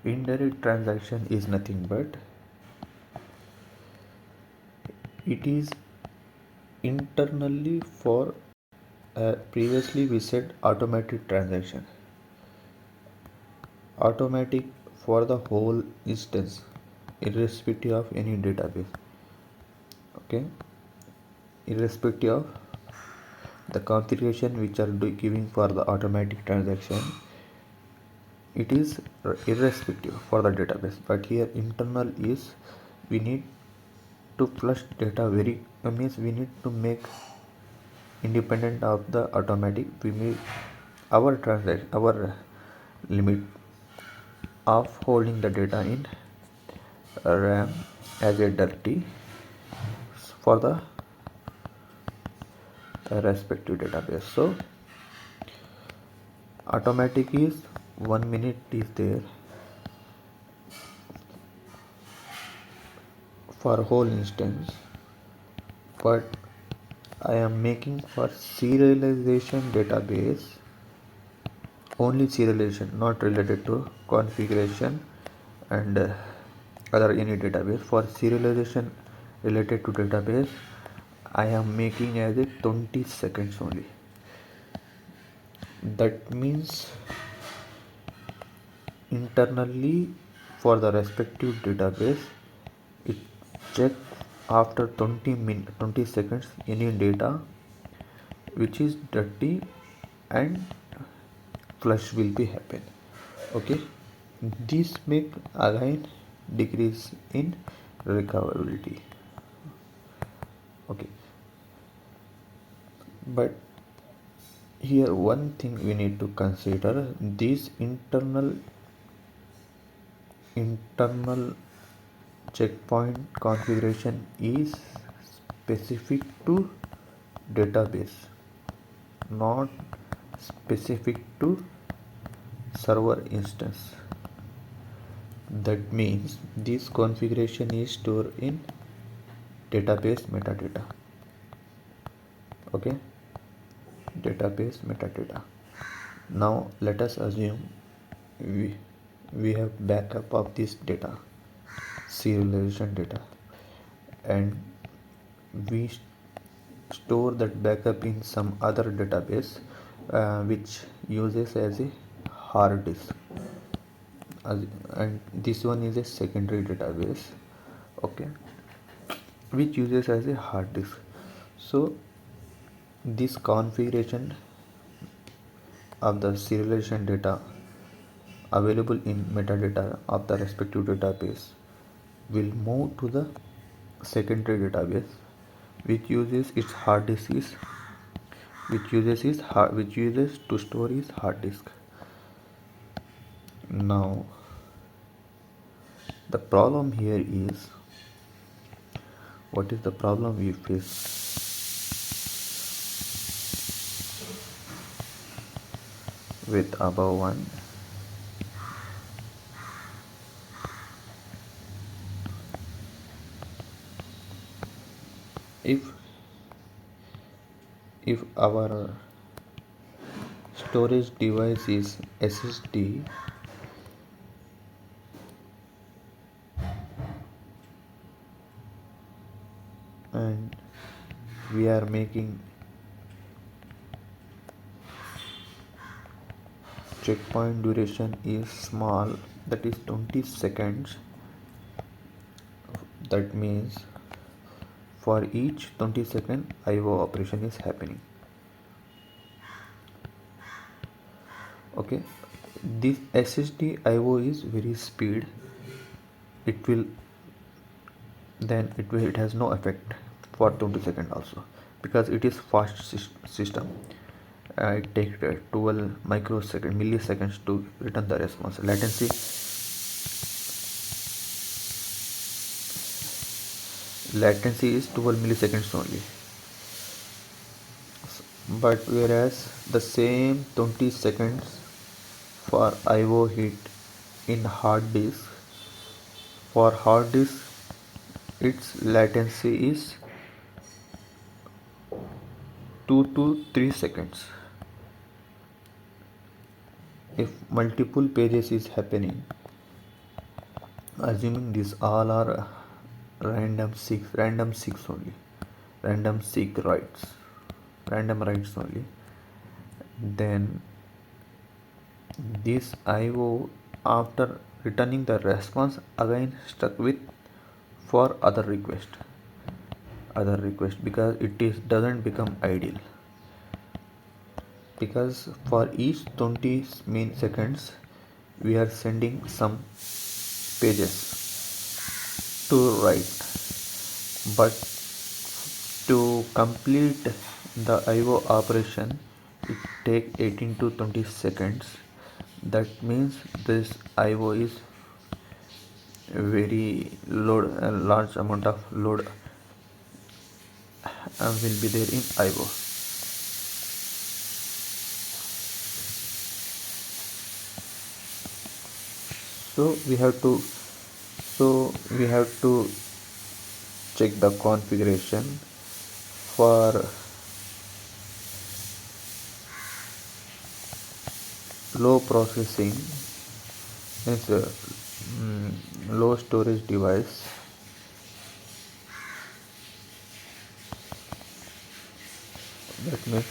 Indirect transaction is nothing but it is internally for previously we said automatic transaction, automatic for the whole instance irrespective of any database. Okay, irrespective of the configuration which are giving for the automatic transaction, it is irrespective for the database. But here internal is we need to flush data very means we need to make independent of the automatic. We make our transaction, our limit of holding the data in RAM as a dirty for the respective database. So automatic is 1 minute is there for whole instance, but I am making for serialization database only serialization, not related to configuration and other any database. For serialization related to database, I am making as a 20 seconds only. That means internally for the respective database, it check after 20 seconds any data which is dirty and flush will be happen. Okay, this make again decrease in recoverability. Okay, but here one thing we need to consider, this internal checkpoint configuration is specific to database, not specific to server instance. That means this configuration is stored in database metadata. Okay, database metadata. Now let us assume we have backup of this data, serialization data, and we store that backup in some other database which uses as a hard disk, and this one is a secondary database. Okay, which uses as a hard disk. So this configuration of the serialization data available in metadata of the respective database will move to the secondary database which uses its hard disk is which uses to store its hard disk. Now the problem here is, what is the problem we face? With above one, if our storage device is SSD, and we are making checkpoint duration is small, that is 20 seconds. That means for each 20 second IO operation is happening. Okay, this SSD IO is very speed. It has no effect for 20 seconds also, because it is fast system. It takes 12 milliseconds to return the response. Latency is 12 milliseconds only. But whereas the same 20 seconds for IO hit in hard disk, for hard disk its latency is 2 to 3 seconds. If multiple pages is happening, Assuming these all are random seeks only, random seek writes, random writes only, then this IO after returning the response again stuck with for other request, because it is doesn't become ideal, because for each 20 seconds we are sending some pages to write, but to complete the IO operation it take 18 to 20 seconds. That means this IO is very a large amount of load will be there in IO. So we have to check the configuration for low processing, means low storage device. That means